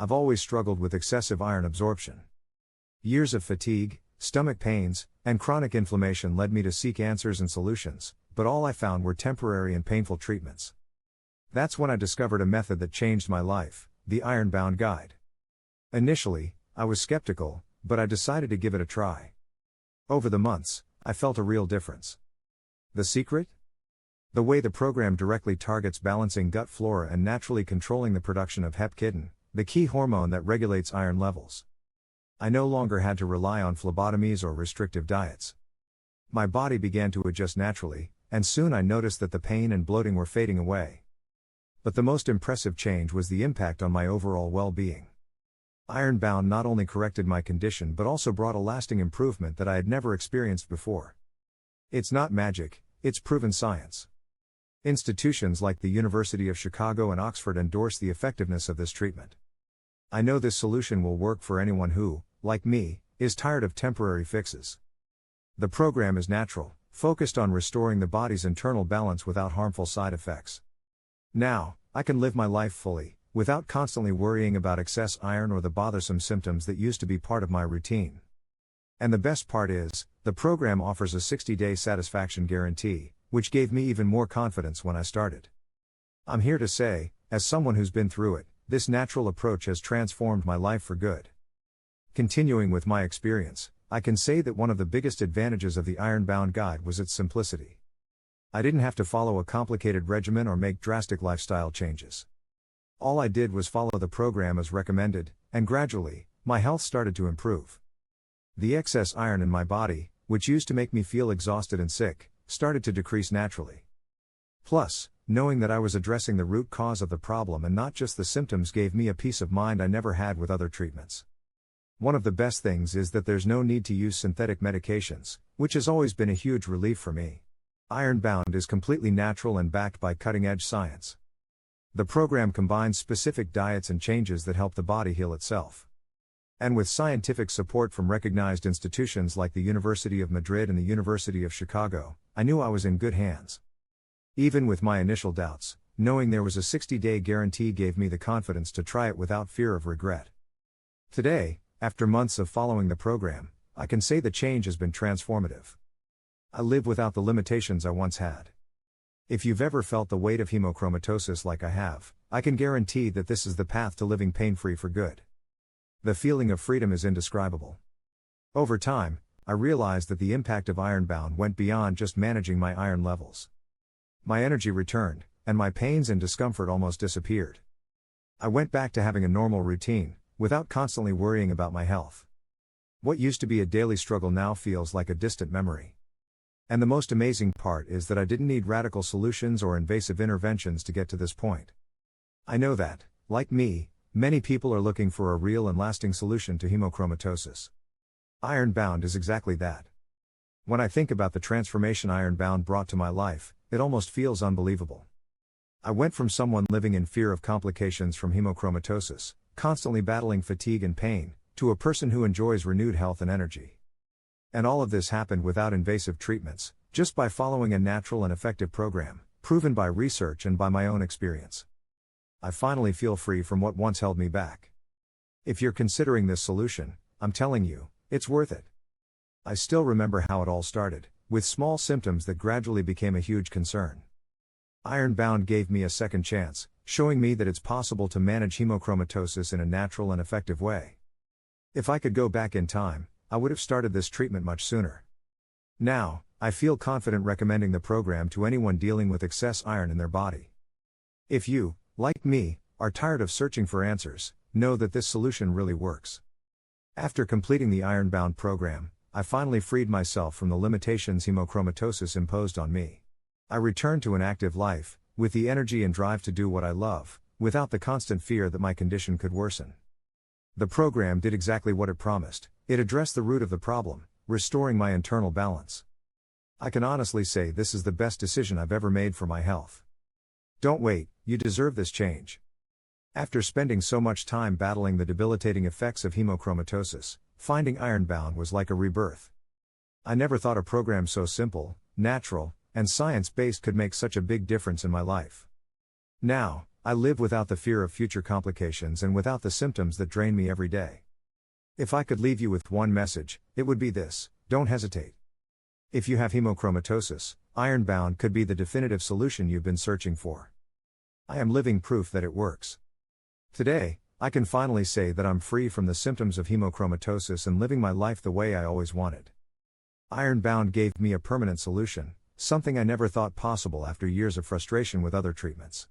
I've always struggled with excessive iron absorption. Years of fatigue, stomach pains, and chronic inflammation led me to seek answers and solutions, but all I found were temporary and painful treatments. That's when I discovered a method that changed my life, the Ironbound Guide. Initially, I was skeptical, but I decided to give it a try. Over the months, I felt a real difference. The secret? The way the program directly targets balancing gut flora and naturally controlling the production of Hepcidin, the key hormone that regulates iron levels. I no longer had to rely on phlebotomies or restrictive diets. My body began to adjust naturally, and soon I noticed that the pain and bloating were fading away. But the most impressive change was the impact on my overall well-being. Ironbound not only corrected my condition but also brought a lasting improvement that I had never experienced before. It's not magic, it's proven science. Institutions like the University of Chicago and Oxford endorse the effectiveness of this treatment. I know this solution will work for anyone who, like me, is tired of temporary fixes. The program is natural, focused on restoring the body's internal balance without harmful side effects. Now, I can live my life fully, without constantly worrying about excess iron or the bothersome symptoms that used to be part of my routine. And the best part is, the program offers a 60-day satisfaction guarantee, which gave me even more confidence when I started. I'm here to say, as someone who's been through it, this natural approach has transformed my life for good. Continuing with my experience, I can say that one of the biggest advantages of the Ironbound Guide was its simplicity. I didn't have to follow a complicated regimen or make drastic lifestyle changes. All I did was follow the program as recommended, and gradually, my health started to improve. The excess iron in my body, which used to make me feel exhausted and sick, started to decrease naturally. Plus, knowing that I was addressing the root cause of the problem and not just the symptoms gave me a peace of mind I never had with other treatments. One of the best things is that there's no need to use synthetic medications, which has always been a huge relief for me. Ironbound is completely natural and backed by cutting-edge science. The program combines specific diets and changes that help the body heal itself. And with scientific support from recognized institutions like the University of Madrid and the University of Chicago, I knew I was in good hands. Even with my initial doubts, knowing there was a 60-day guarantee gave me the confidence to try it without fear of regret. Today, after months of following the program, I can say the change has been transformative. I live without the limitations I once had. If you've ever felt the weight of hemochromatosis like I have, I can guarantee that this is the path to living pain-free for good. The feeling of freedom is indescribable. Over time, I realized that the impact of Ironbound went beyond just managing my iron levels. My energy returned, and my pains and discomfort almost disappeared. I went back to having a normal routine, without constantly worrying about my health. What used to be a daily struggle now feels like a distant memory. And the most amazing part is that I didn't need radical solutions or invasive interventions to get to this point. I know that, like me, many people are looking for a real and lasting solution to hemochromatosis. Ironbound is exactly that. When I think about the transformation Ironbound brought to my life, it almost feels unbelievable. I went from someone living in fear of complications from hemochromatosis, constantly battling fatigue and pain, to a person who enjoys renewed health and energy. And all of this happened without invasive treatments, just by following a natural and effective program, proven by research and by my own experience. I finally feel free from what once held me back. If you're considering this solution, I'm telling you, it's worth it. I still remember how it all started, with small symptoms that gradually became a huge concern. Ironbound gave me a second chance, showing me that it's possible to manage hemochromatosis in a natural and effective way. If I could go back in time, I would have started this treatment much sooner. Now, I feel confident recommending the program to anyone dealing with excess iron in their body. If you, like me, are tired of searching for answers, know that this solution really works. After completing the Ironbound program, I finally freed myself from the limitations hemochromatosis imposed on me. I returned to an active life, with the energy and drive to do what I love, without the constant fear that my condition could worsen. The program did exactly what it promised. It addressed the root of the problem, restoring my internal balance. I can honestly say this is the best decision I've ever made for my health. Don't wait, you deserve this change. After spending so much time battling the debilitating effects of hemochromatosis, finding Ironbound was like a rebirth. I never thought a program so simple, natural, and science-based could make such a big difference in my life. Now, I live without the fear of future complications and without the symptoms that drain me every day. If I could leave you with one message, it would be this: don't hesitate. If you have hemochromatosis, Ironbound could be the definitive solution you've been searching for. I am living proof that it works. Today, I can finally say that I'm free from the symptoms of hemochromatosis and living my life the way I always wanted. Ironbound gave me a permanent solution, something I never thought possible after years of frustration with other treatments.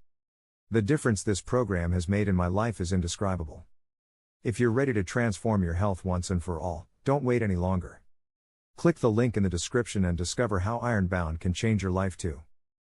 The difference this program has made in my life is indescribable. If you're ready to transform your health once and for all, don't wait any longer. Click the link in the description and discover how Ironbound can change your life too.